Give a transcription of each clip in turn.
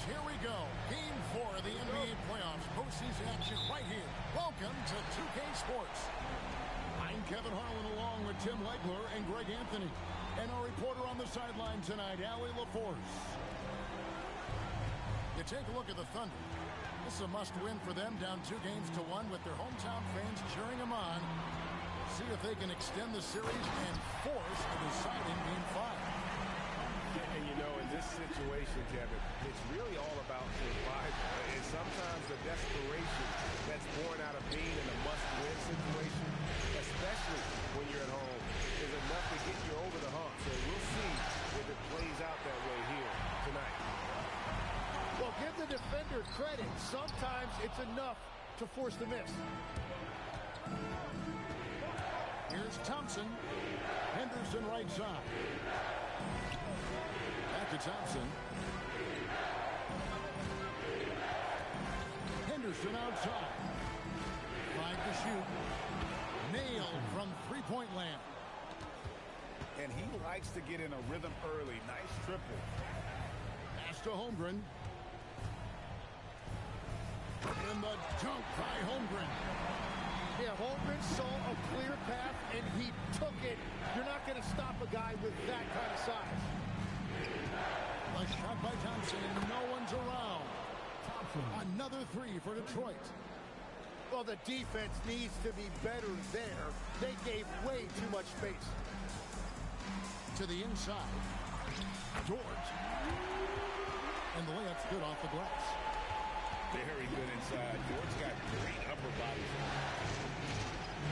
here we go. Game 4 of the NBA playoffs. Postseason action right here. Welcome to 2K Sports. I'm Kevin Harlan along with Tim Legler and Greg Anthony. And our reporter on the sideline tonight, Allie LaForce. You take a look at the Thunder. This is a must-win for them, down 2-1 with their hometown fans cheering them on. See if they can extend the series and force a deciding Game 5. And you know, in this situation, Kevin, it's really all about survival. And sometimes the desperation that's born out of being in a must-win situation, especially when you're at home, is enough to get you over the hump. So we'll see if it plays out that way here tonight. Well, give the defender credit. Sometimes it's enough to force the miss. Here's Thompson. Henderson right side. Back to Thompson. Henderson outside. 5 to shoot. Nailed from three-point land. And he likes to get in a rhythm early. Nice triple. Pass to Holmgren. And the dunk by Holmgren. Yeah, Holmgren saw a clear path, and he took it. You're not going to stop a guy with that kind of size. A shot by Thompson, and no one's around. Another three for Detroit. Well, the defense needs to be better there. They gave way too much space. To the inside. Dort. And the layup's good off the glass. Very good inside. Dort's got great upper body.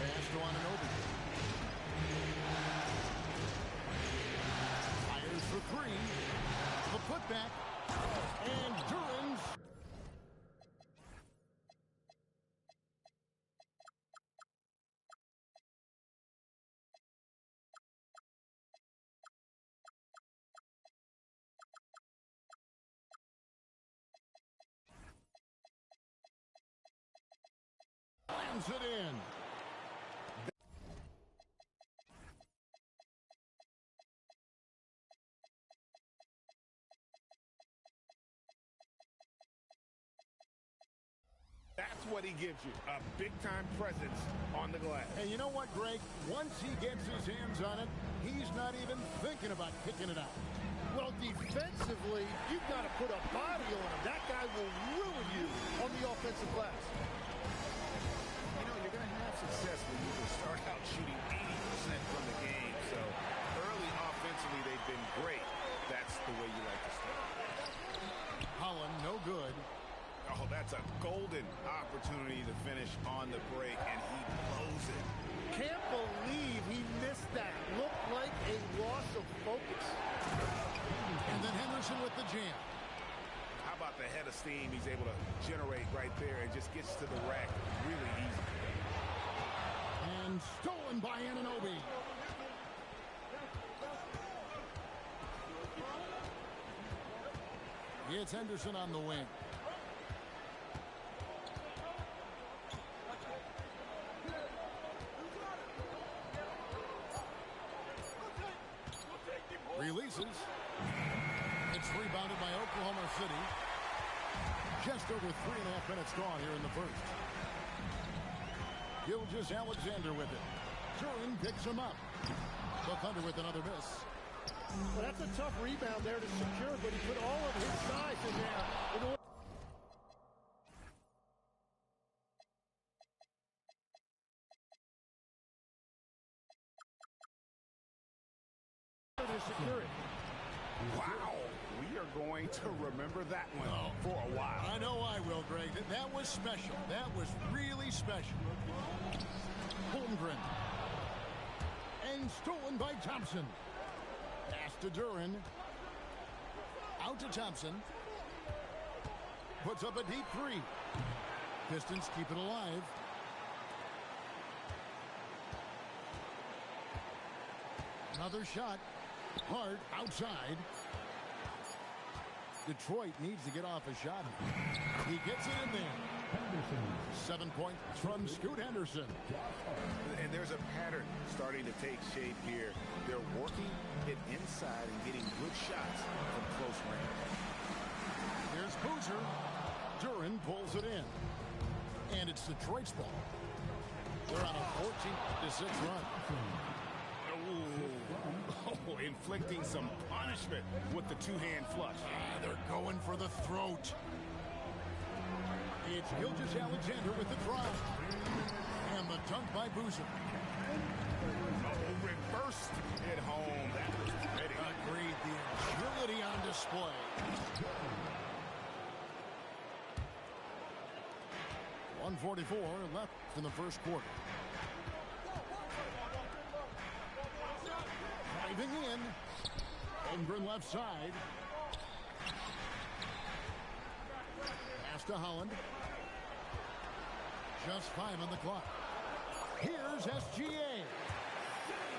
Pass to Anunoby. Fires for three. The putback. And Duran's. Slams it in. That's what he gives you, a big-time presence on the glass. And you know what, Greg? Once he gets his hands on it, he's not even thinking about kicking it out. Well, defensively, you've got to put a body on him. That guy will ruin you on the offensive glass. You know, you're going to have success when you can start out shooting 80% from the game. So early offensively, they've been great. That's the way you like to start. Holland, no good. Oh, that's a golden opportunity to finish on the break, and he blows it. Can't believe he missed that. Looked like a loss of focus. And then Henderson with the jam. How about the head of steam he's able to generate right there and just gets to the rack really easy. And stolen by Anunoby. It's Henderson on the wing. Releases. It's rebounded by Oklahoma City. Just over 3.5 minutes gone here in the first. Gilgeous-Alexander with it. Duran picks him up. The Thunder with another miss. Well, that's a tough rebound there to secure, but he put all of his size in there in order to secure it. Wow, we are going to remember that one for a while. I know I will, Greg. That was special. That was really special. Holmgren. And stolen by Thompson. Pass to Duran. Out to Thompson. Puts up a deep three. Pistons keep it alive. Another shot. Hard outside. Detroit needs to get off a shot. He gets it in there. 7 points from Scoot Henderson. And there's a pattern starting to take shape here. They're working it inside and getting good shots from close range. Here's Boozer. Duran pulls it in. And it's Detroit's ball. They're on a 14-6 run. Oh, inflicting some punishment with the two-hand flush. They're going for the throat. It's Gilgeous-Alexander with the drive. And the dunk by Boozer. Oh, reversed it home. That was pretty. Agreed. The agility on display. .144 left in the first quarter. Driving in. Holmgren left side. Pass to Holland. Just 5 on the clock. Here's SGA.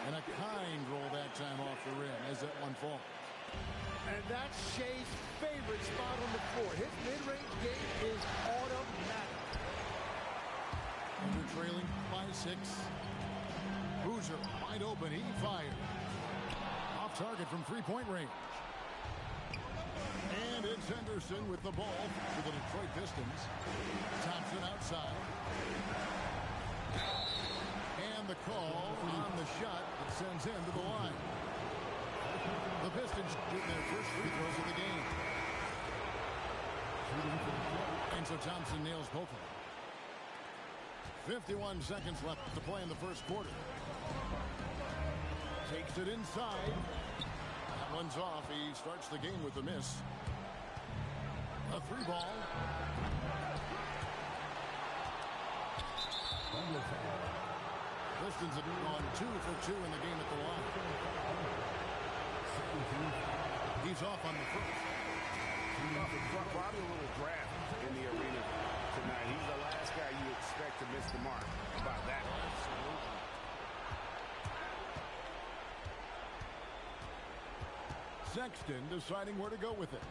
And a kind roll that time off the rim as that one falls. And that's Shea's favorite spot on the floor. His mid-range game is automatic. Under trailing by 6. Boozer wide open. He fired. Off target from three-point range. And it's Henderson with the ball for the Detroit Pistons. Thompson outside. And the call on the shot that sends him to the line. The Pistons get their first free throws of the game. And so Thompson nails both of them. 51 seconds left to play in the first quarter. Takes it inside. That one's off. He starts the game with a miss. A three ball. Pistons have gone 2 for 2 in the game at the line. He's off on the first. Probably a little draft in the arena tonight. He's the last guy you expect to miss the mark. How about that? Sexton deciding where to go with it.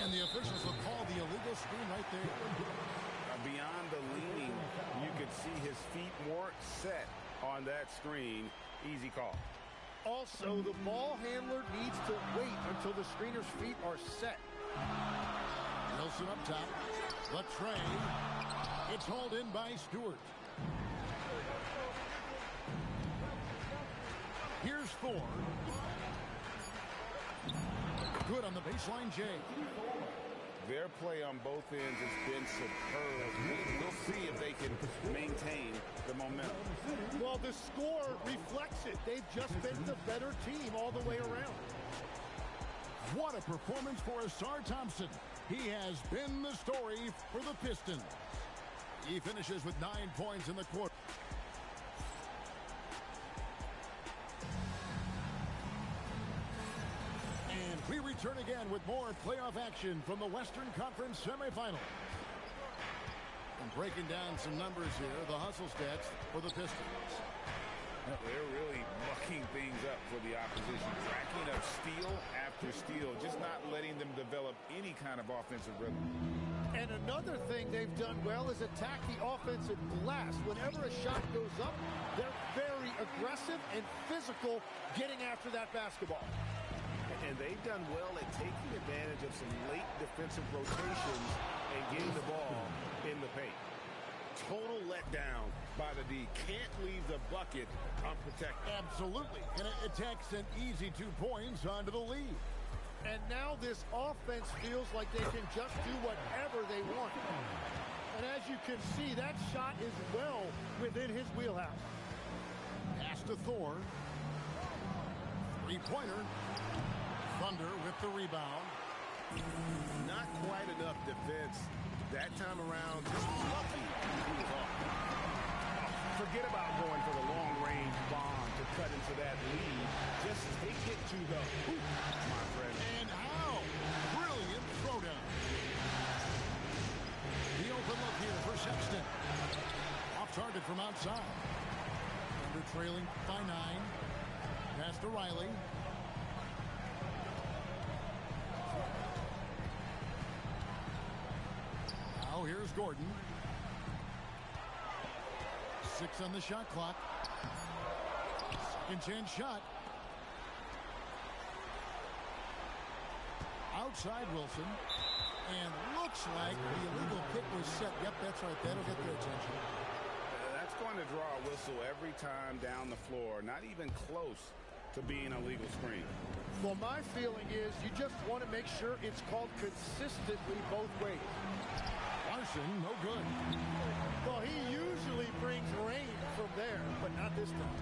And the officials will call the illegal screen right there. Beyond the leaning, you could see his feet more set on that screen. Easy call. Also, the ball handler needs to wait until the screener's feet are set. Wilson up top. The trade. It's hauled in by Stewart. Here's Thor. Good on the baseline, Jay. Their play on both ends has been superb. We'll see if they can maintain the momentum. Well, the score reflects it. They've just been the better team all the way around. What a performance for Asar Thompson. He has been the story for the Pistons. He finishes with 9 points in the quarter. And we return again with more playoff action from the Western Conference semifinals. And breaking down some numbers here, the hustle stats for the Pistons. They're really mucking things up for the opposition. Racking up steal after steal, just not letting them develop any kind of offensive rhythm. And another thing they've done well is attack the offensive glass. Whenever a shot goes up, they're very aggressive and physical getting after that basketball. And they've done well at taking advantage of some late defensive rotations and getting the ball in the paint. Total letdown by the D. Can't leave the bucket unprotected. Absolutely. And it takes an easy 2 points onto the lead. And now this offense feels like they can just do whatever they want. And as you can see, that shot is well within his wheelhouse. Pass to Thor. Three-pointer. Thunder with the rebound. Not quite enough defense that time around. Just lucky he was off. Forget about going for the long-range bomb to cut into that lead. Just take it to the hoop, my friend. And how? Brilliant throwdown. The open look here for Sexton. Off target from outside. Under trailing by 9. Pass to Riley. Now here's Gordon. 6 on the shot clock. Second chance shot. outside Wilson. And looks like the illegal kick was set. Yep, that's right. That'll get their attention. That's going to draw a whistle every time down the floor. Not even close to being a legal screen. Well, my feeling is you just want to make sure it's called consistently both ways. Larson, no good. Well, he usually brings rain from there, but not this time.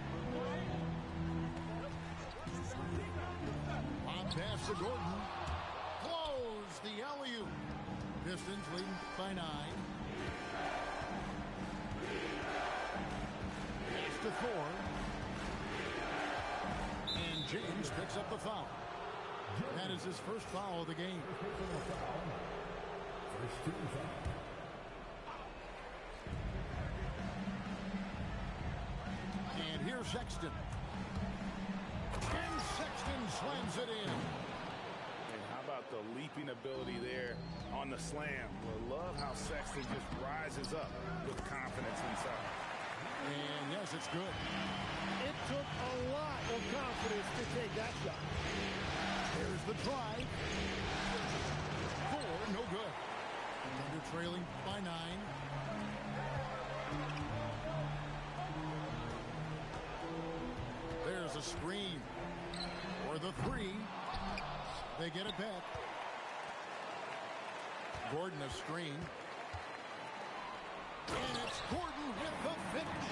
On pass to Gordon. Close the alley-oop. Pistons leading by 9. Pass to Thor. And James picks up the foul. That is his first foul of the game. And here's Sexton. And Sexton slams it in. And how about the leaping ability there on the slam? Well, love how Sexton just rises up with confidence inside. And yes, it's good. It took a lot of confidence to take that shot. There's the drive. 4, no good. Thunder trailing by 9. There's a screen. For the 3. They get it back. Gordon a screen. And it's Gordon with the finish.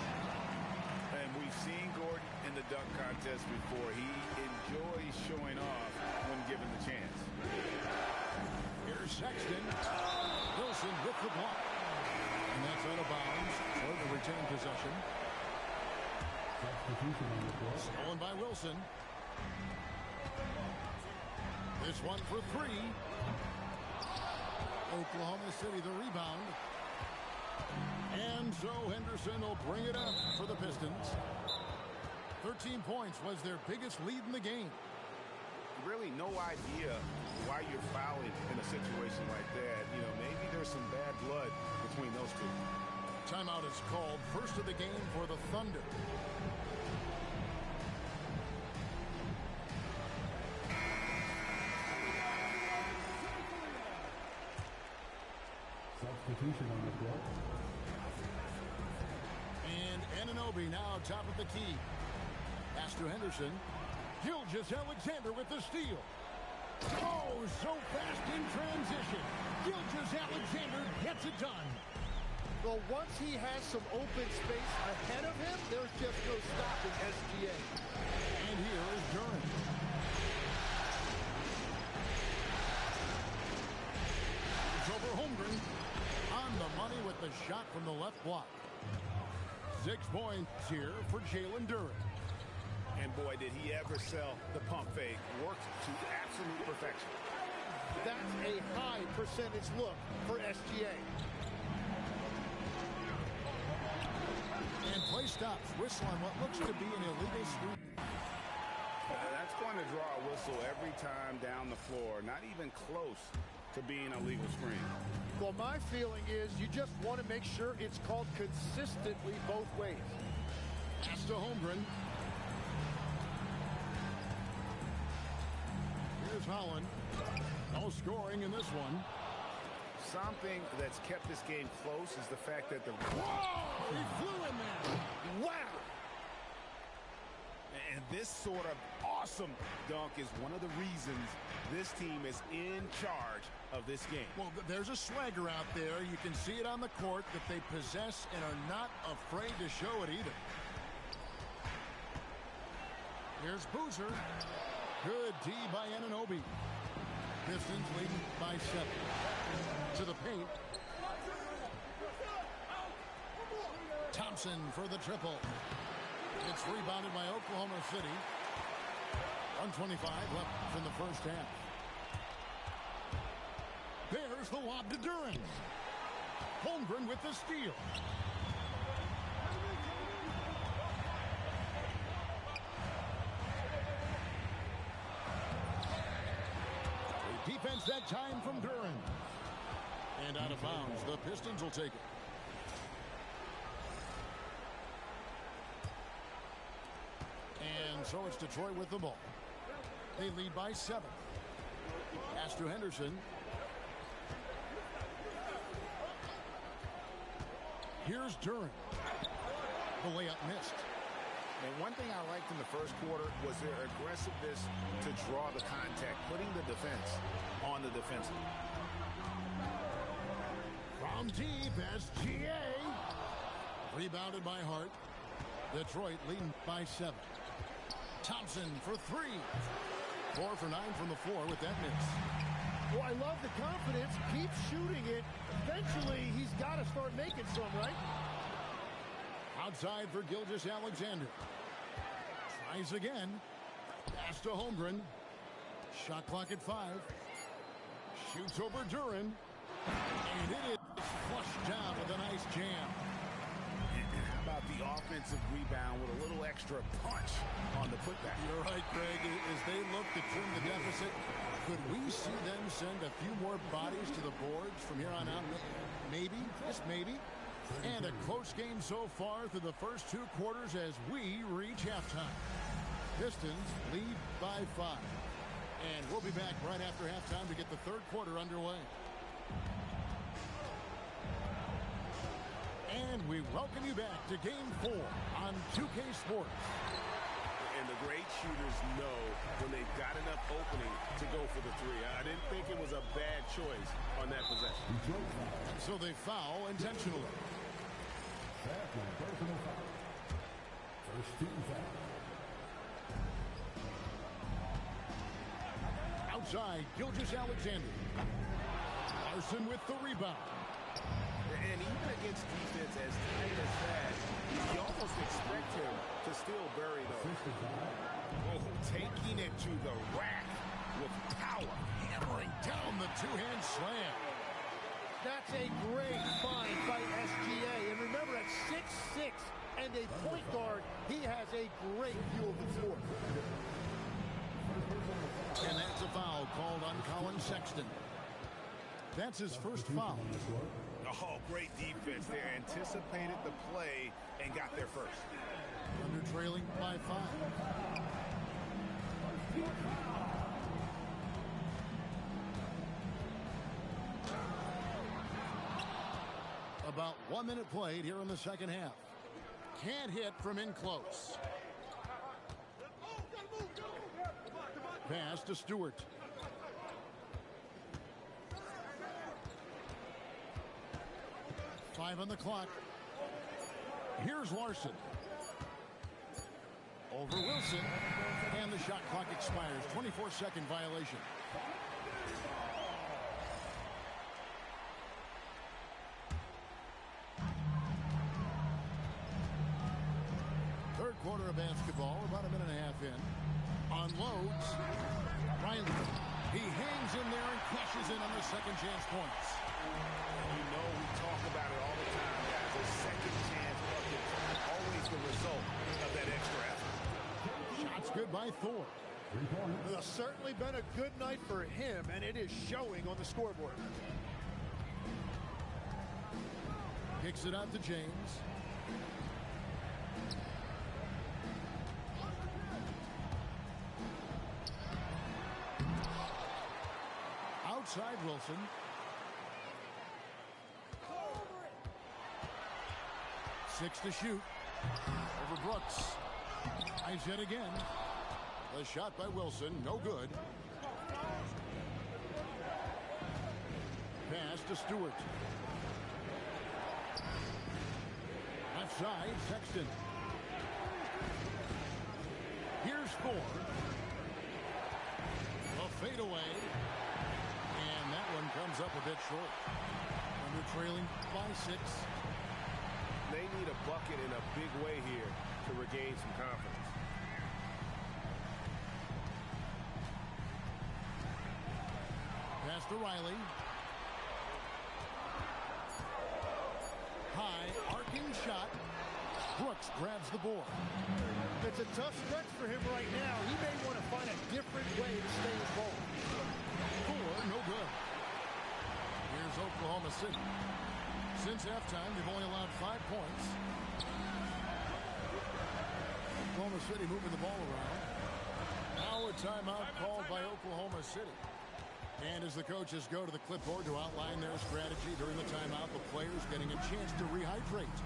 And we've seen Gordon in the dunk contest before. He enjoys showing off when given the chance. Here's Sexton. Wilson with the block. And that's out of bounds for the retained possession. Stolen by Wilson. This one for 3. Oklahoma City the rebound. And so Henderson will bring it up for the Pistons. 13 points was their biggest lead in the game. Really no idea why you're fouling in a situation like that. You know, maybe there's some bad blood between those two. Timeout is called. First of the game for the Thunder. Substitution on the floor. And Anunoby now top of the key. Pass to Henderson. Gilgeous-Alexander with the steal. Oh, so fast in transition. Gilgeous-Alexander gets it done. Well, once he has some open space ahead of him, there's just no stopping SGA. And here is Durant. It's over Holmgren. On the money with the shot from the left block. 6 points here for Jalen Durant. And boy, did he ever sell the pump fake. Worked to absolute perfection. That's a high percentage look for SGA. And play stops. Whistle on what looks to be an illegal screen. That's going to draw a whistle every time down the floor. Not even close to being a legal screen. Well, my feeling is you just want to make sure it's called consistently both ways. Pass to Holmgren. Here's Holland. No scoring in this one. Something that's kept this game close is the fact that the... Whoa! He flew in there. Wow! And this sort of awesome dunk is one of the reasons this team is in charge of this game. Well, there's a swagger out there. You can see it on the court that they possess and are not afraid to show it either. Here's Boozer. Good D by Anunoby. Pistons leading by 7. To the paint. Thompson for the triple. It's rebounded by Oklahoma City. 1:25 left in the first half. There's the lob to Durant. Holmgren with the steal. The defense that time from Durant. And out of bounds. The Pistons will take it. And so it's Detroit with the ball. They lead by 7. Pass to Henderson. Here's Duran. The layup missed. And one thing I liked in the first quarter was their aggressiveness to draw the contact, putting the defense on the defensive. From deep, SGA. Rebounded by Hart. Detroit leading by 7. Thompson for 3. 4 for 9 from the floor with that miss. Well, I love the confidence. Keep shooting it. Eventually, he's got to start making some, right? Outside for Gilgeous-Alexander. Tries again. Pass to Holmgren. Shot clock at 5. Shoots over Duran. And it is flushed down with a nice jam. How about the offensive rebound with a little extra punch on the putback? You're right, Greg. As they look to trim the deficit, could we see them send a few more bodies to the boards from here on out? Maybe, just maybe. And a close game so far through the first 2 quarters as we reach halftime. Pistons lead by 5. And we'll be back right after halftime to get the third quarter underway. And we welcome you back to Game 4 on 2K Sports. And the great shooters know when they've got enough opening to go for the 3. I didn't think it was a bad choice on that possession. So they foul intentionally. Personal foul. First team foul. Outside, Gilgeous-Alexander. Larson with the rebound. And even against defense as tight as that, you almost expect him to still bury those. Oh, taking it to the rack with power. Hammering down the two-hand slam. That's a great find by SGA. And remember, at 6'6" and a point guard, he has a great view of the floor. And that's a foul called on Colin Sexton. That's his first foul. Oh, great defense there. Anticipated the play and got there first. Under trailing by 5. About 1 minute played here in the second half. Can't hit from in close. Pass to Stewart. Five on the clock. Here's Larson. Over Wilson. And the shot clock expires. 24-second violation. Third quarter of basketball, about a minute and a half in. Unloads. Riley. He hangs in there and crushes in on the second chance points. You know we talk about it all the time, guys. A second chance bucket, always the result of that extra effort. Shots good by Thor. It's certainly been a good night for him, and it is showing on the scoreboard. Kicks it out to James. Outside Wilson. Six to shoot. Over Brooks. Eyes yet again. The shot by Wilson, no good. Pass to Stewart. Left side, Sexton. Here's Thor. A fadeaway. And that one comes up a bit short. Under trailing by 6. They need a bucket in a big way here to regain some confidence. Pass to Riley. High, arcing shot. Brooks grabs the board. It's a tough stretch for him right now. He may want to find a different way to stay involved. 4, no good. Here's Oklahoma City. Since halftime, they've only allowed 5 points. Oklahoma City moving the ball around. Now a timeout called by Oklahoma City. And as the coaches go to the clipboard to outline their strategy during the timeout, the players getting a chance to rehydrate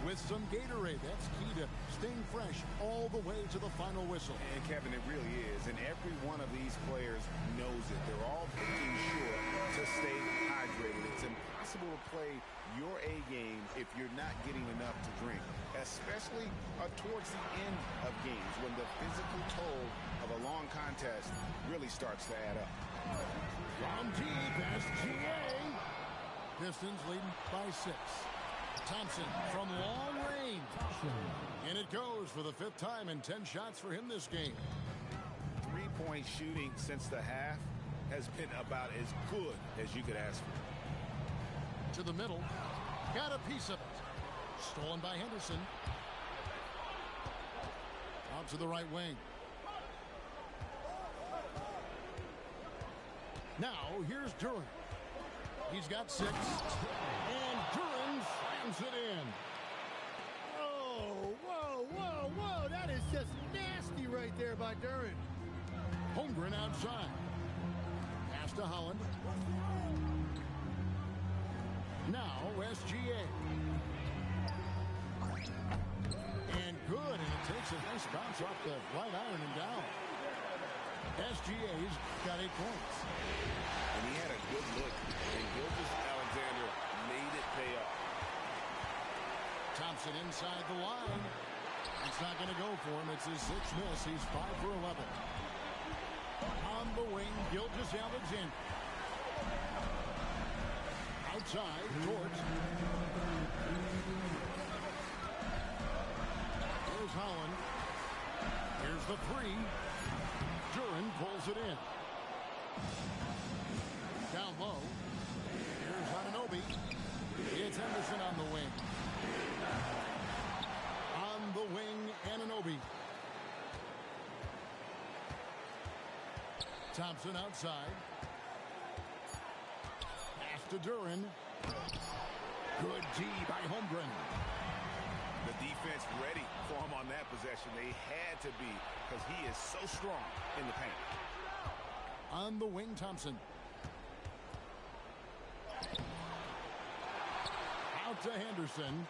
with some Gatorade. That's key to staying fresh all the way to the final whistle. And Kevin, it really is. And every one of these players knows it. They're all making sure to stay hydrated. It's impossible to play your A game if you're not getting enough to drink, especially towards the end of games when the physical toll of a long contest really starts to add up. From deep, SGA. Pistons leading by 6. Thompson from long range. And it goes for the 5th time and 10 shots for him this game. Three-point shooting since the half has been about as good as you could ask for. To the middle. Got a piece of it. Stolen by Henderson. Out to the right wing. Now, here's Duran. He's got 6. And Duran slams it in. Oh, whoa, whoa, whoa. That is just nasty right there by Duran. Holmgren outside. Pass to Holland. Now, SGA. And good, and it takes a nice bounce off the right iron and down. SGA's got 8 points. And he had a good look, and Gilgeous-Alexander made it pay off. Thompson inside the line. It's not going to go for him. It's his 6th miss. He's 5 for 11. On the wing, Gilgeous-Alexander. Outside, Torch. Here's Holland. Here's the 3. Duran pulls it in. Down low. Here's Anunoby. It's Henderson on the wing. On the wing, Anunoby. Thompson outside. Pass to Duran. Good D by Holmgren. The defense ready for him on that possession. They had to be because he is so strong in the paint. On the wing, Thompson. Out to Henderson.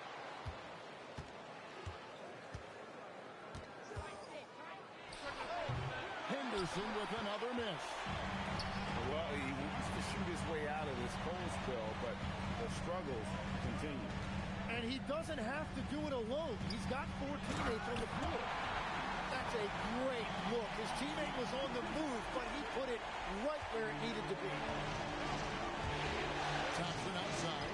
Henderson with another miss. Well, he wants to shoot his way out of this cold spell, but the struggles continue. And he doesn't have to do it alone. He's got 4 teammates on the floor. That's a great look. His teammate was on the move, but he put it right where it needed to be. Thompson outside.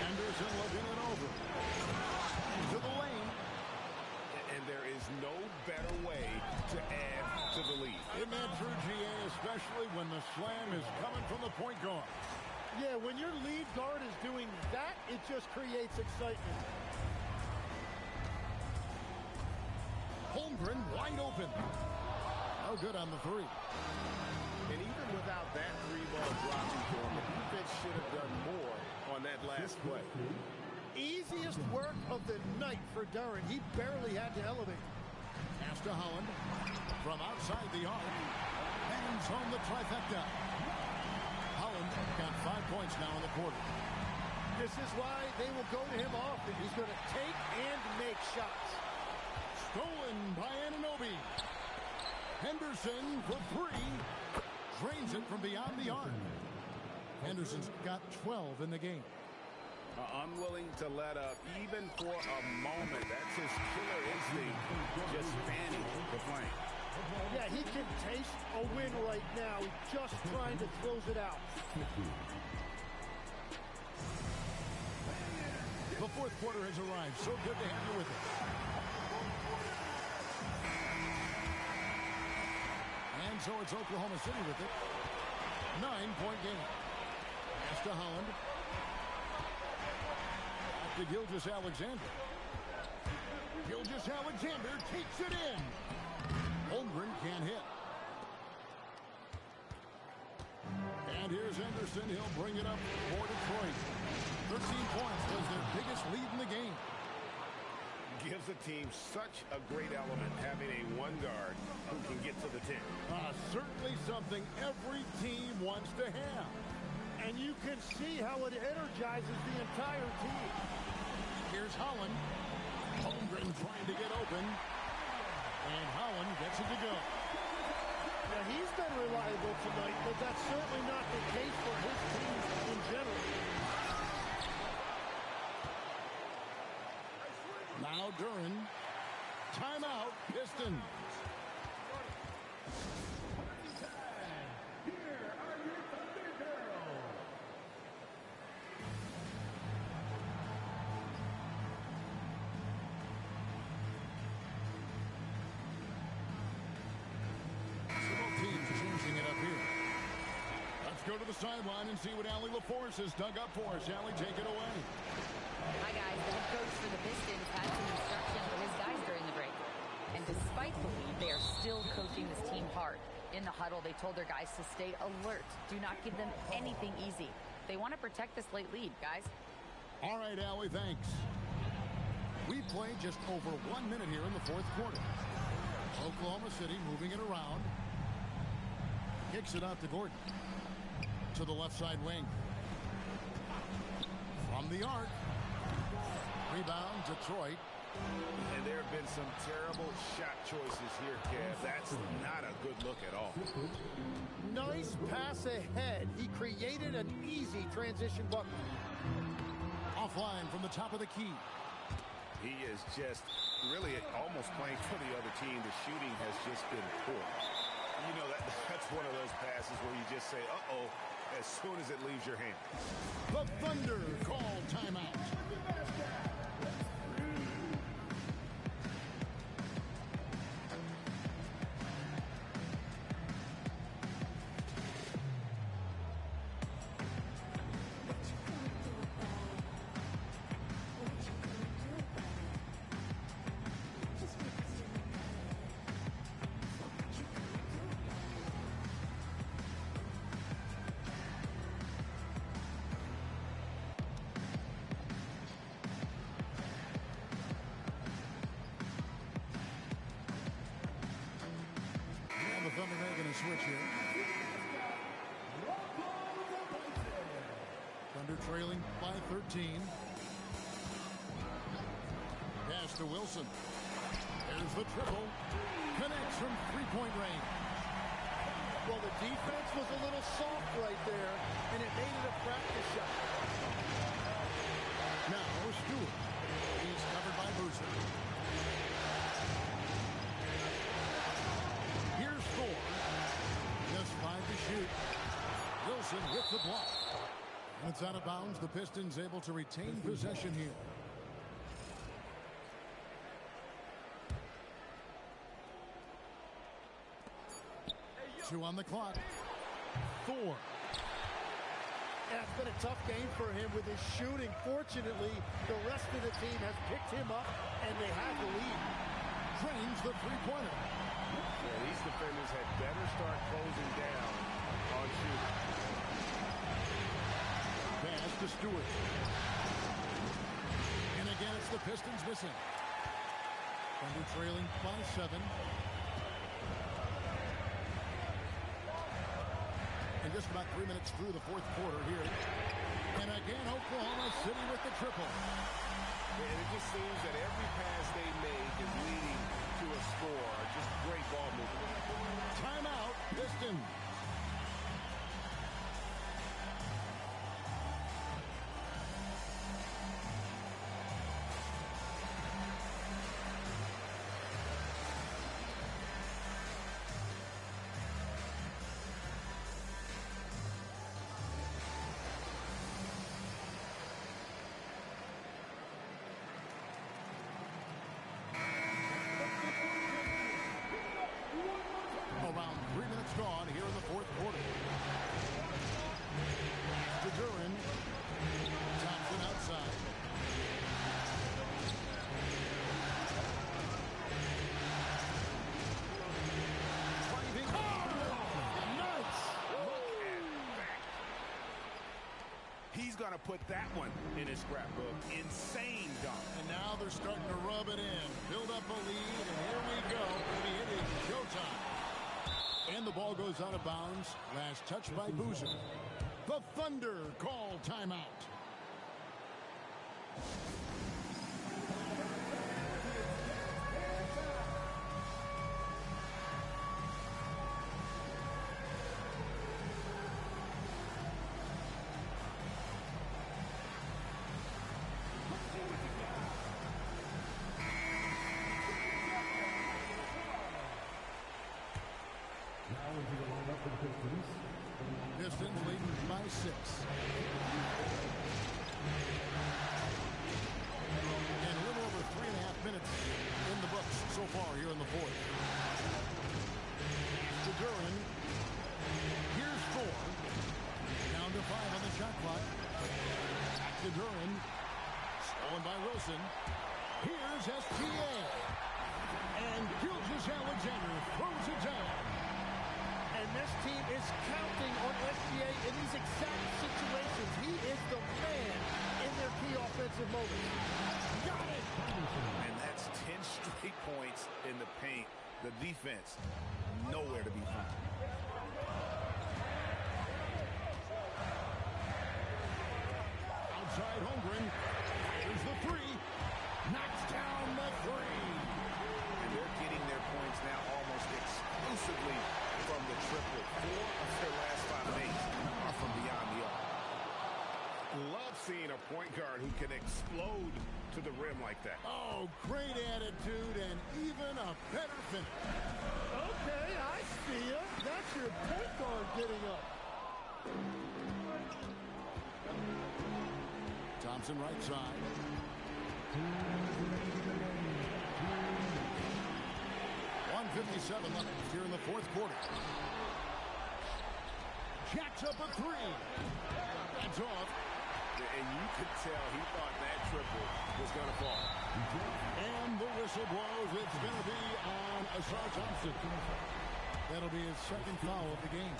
Henderson looking it over. To the lane. And there is no better way to add to the lead. Isn't that true, GA, especially when the slam is coming from the point guard? Yeah, when your lead guard is doing that, it just creates excitement. Holmgren wide open. No good on the 3. And even without that 3-ball dropping for him, the defense should have done more on that last play. Easiest work of the night for Duran. He barely had to elevate. Pass to Holland. From outside the arc. Hands home the trifecta. Holland got 5 points now in the quarter. This is why they will go to him often. He's going to take and make shots. Stolen by Anunoby. Henderson for 3. Drains it from beyond the arc. Henderson's got 12 in the game. Unwilling to let up even for a moment. That's his killer instinct, just fanning the flank. Yeah, he can taste a win right now. He's just trying to close it out. The 4th quarter has arrived. So good to have you with us. And so it's Oklahoma City with it. 9-point game. Pass to Holland. To Gilgeous-Alexander. Gilgeous-Alexander takes it in. Holmgren can't hit. And here's Henderson. He'll bring it up for Detroit. 13 points was their biggest lead in the game. gives a team such a great element having a one guard who can get to the 10. Certainly something every team wants to have. And you can see how it energizes the entire team. Here's Holland. Holmgren trying to get open. And Holland gets it to go. Now, he's been reliable tonight, but that's certainly not the case for his teams in general. Now Duran. Timeout, Pistons. Go to the sideline and see what Allie LaForce has dug up for us. Allie, take it away. Hi, guys. The head coach for the Pistons had some instruction for his guys during the break. And despite the lead, they are still coaching this team hard. In the huddle, they told their guys to stay alert. Do not give them anything easy. They want to protect this late lead, guys. All right, Allie, thanks. We played just over 1 minute here in the fourth quarter. Oklahoma City moving it around. Kicks it out to Gordon. To the left side wing. From the arc. Rebound, Detroit. And there have been some terrible shot choices here, Kev. That's not a good look at all. Nice pass ahead. He created an easy transition bucket. Offline from the top of the key. He is just really almost playing for the other team. The shooting has just been poor. You know, that's one of those passes where you just say, uh-oh, as soon as it leaves your hand. The Thunder call timeout. Switch here. Thunder trailing by 13. Pass to Wilson. There's the triple. Connects from three-point range. Well, the defense was a little soft right there, and it made it a practice shot. Now Stewart. He's covered by Boozer. Here's Thor. Just 5 to shoot. Wilson with the block. And it's out of bounds. The Pistons able to retain possession here. Two on the clock. Thor. Yeah, it's been a tough game for him with his shooting. Fortunately, the rest of the team has picked him up, and they have the lead. Drains the three-pointer. Yeah, these defenders had better start closing down on shooting. Pass to Stewart. And again, it's the Pistons missing. Thunder trailing by 7. And just about 3 minutes through the fourth quarter here. And again, Oklahoma City with the triple. And it just seems that every pass they make is leading to a score. Just great ball movement. Timeout, Pistons. trying to put that one in his scrapbook. Insane dunk. And now they're starting to rub it in. Build up a lead, and here we go. Baby, it is showtime. And the ball goes out of bounds. Last touch by Boozer. The Thunder call timeout. Pistons leading by 6. And a little over 3.5 minutes in the books so far here in the fourth. To Duran. Here's 4. Down to 5 on the shot clock. Back to Duran. Stolen by Wilson. Here's STE. And Gilgeous-Alexander throws it down. And this team is counting on SGA in these exact situations. He is the man in their key offensive moments. Got it! And that's 10 straight points in the paint. The defense, nowhere to be found. Outside Holmgren. Here's the 3. Knocks down the 3. And they're getting their points now almost exclusively from the triple. 4 of their last 5 mates are from beyond the arc. Love seeing a point guard who can explode to the rim like that. Oh, great attitude and even a better finish. Okay, I see ya. That's your point guard getting up. Thompson right side. .157 left here in the fourth quarter. Jacks up a 3. That's off. And you could tell he thought that triple was going to fall. And the whistle blows. It's going to be on Asar Thompson. That'll be his second foul of the game.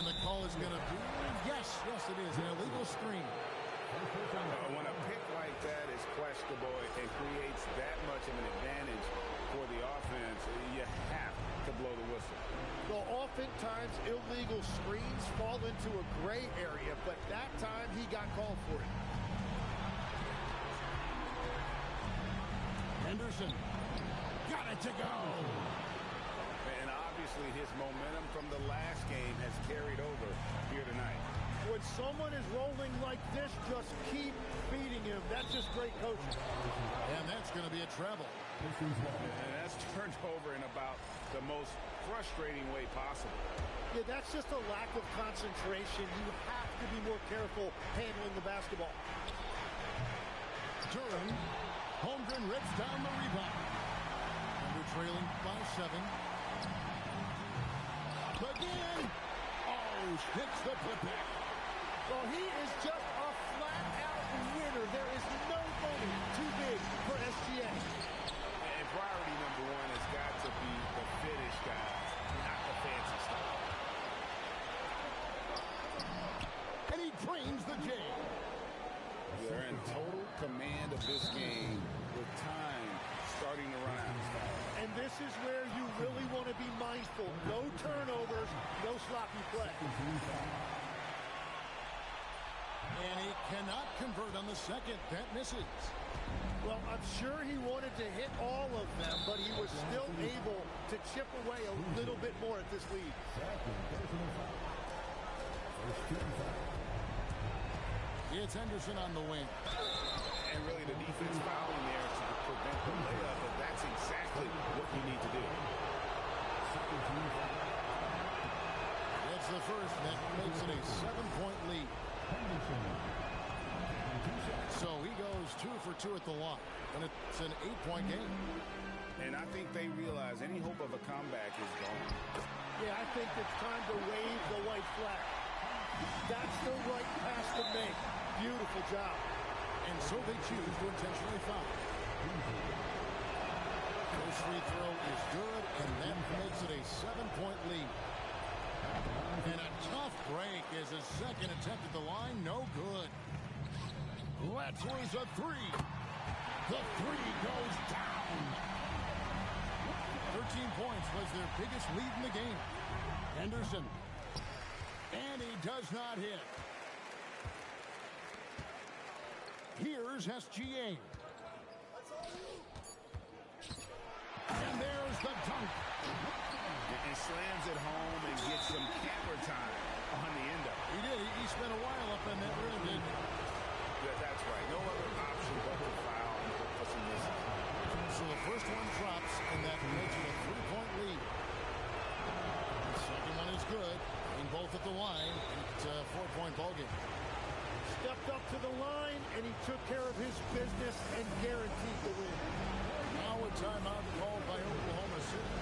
And the call is going to be, yes, it is, an illegal screen. When a pick like that is questionable and creates that much of an advantage for the offense, you have to blow the whistle. Well, oftentimes illegal screens fall into a gray area, but that time he got called for it. Henderson got it to go. And obviously his momentum from the last game has carried over here tonight. When someone is rolling like this, just keep feeding him. That's just great coaching. And that's going to be a treble. And that's turned over in about the most frustrating way possible. Yeah, that's just a lack of concentration. You have to be more careful handling the basketball. Duran. Holmgren rips down the rebound. Thunder trailing by 7. Again. Oh, hits the putback. Well, he is just a flat-out winner. There is no moment too big for SGA. And priority number 1 has got to be the finish, guys, not the fancy stuff. And he trains the J. They're in total command of this game with time starting to run out. And this is where you really want to be mindful. No turnovers, no sloppy play. And he cannot convert on the second. That misses. Well, I'm sure he wanted to hit all of them, but he was still able to chip away a little bit more at this lead. It's Henderson on the wing. And really the defense fouling there to prevent the layup, but that's exactly what you need to do. It's the first that makes it a 7-point lead. So he goes 2 for 2 at the line, and it's an 8-point game. And I think they realize any hope of a comeback is gone. Yeah, I think it's time to wave the white flag. That's the right pass to make. Beautiful job. And so they choose to intentionally foul. First free throw is good, and that makes it a 7-point lead. And a tough break. Here's his second attempt at the line. No good. Letzler's a three. The three goes down. 13 points was their biggest lead in the game. Henderson. And he does not hit. Here's SGA. And there's the dunk. And slams it home and gets some camera time on the end of it. He did. He spent a while up in that rim, didn't he? Yeah, that's right. No other option but to foul and for some misses. So the first one drops, and that makes it a 3-point lead. The second one is good. In both at the line. It's a 4-point ballgame. Stepped up to the line, and he took care of his business and guaranteed the win. Now a timeout called by Oklahoma City.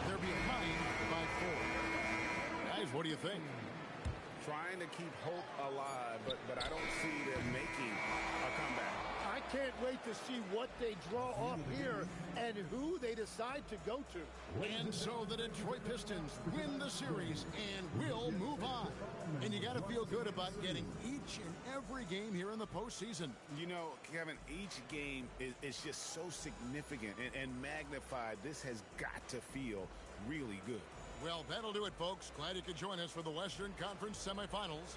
They're behind by 4. Guys, what do you think? Trying to keep hope alive, but I don't see them making a comeback. I can't wait to see what they draw up here and who they decide to go to. And so the Detroit Pistons win the series and will move on. And you got to feel good about getting each and every game here in the postseason. You know, Kevin, each game is just so significant and magnified. This has got to feel really good. Well, that'll do it, folks. Glad you could join us for the Western Conference semifinals.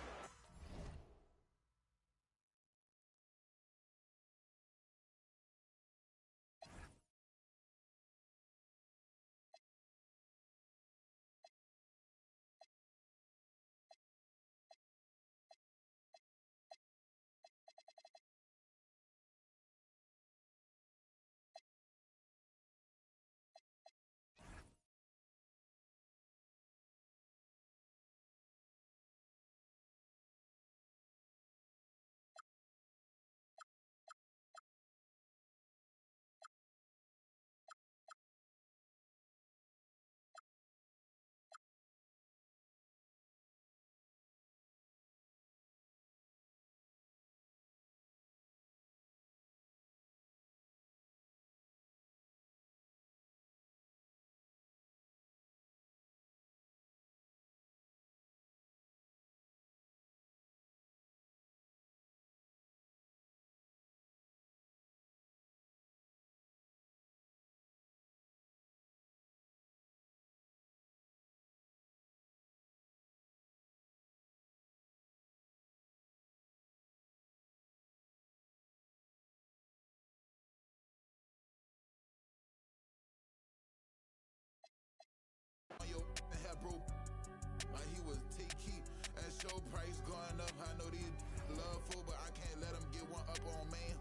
Like he was T-Key. That show price going up. I know these love food, but I can't let them get one up on man.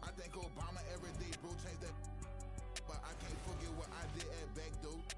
I think Obama every day, bro, changed that. But I can't forget what I did at back door.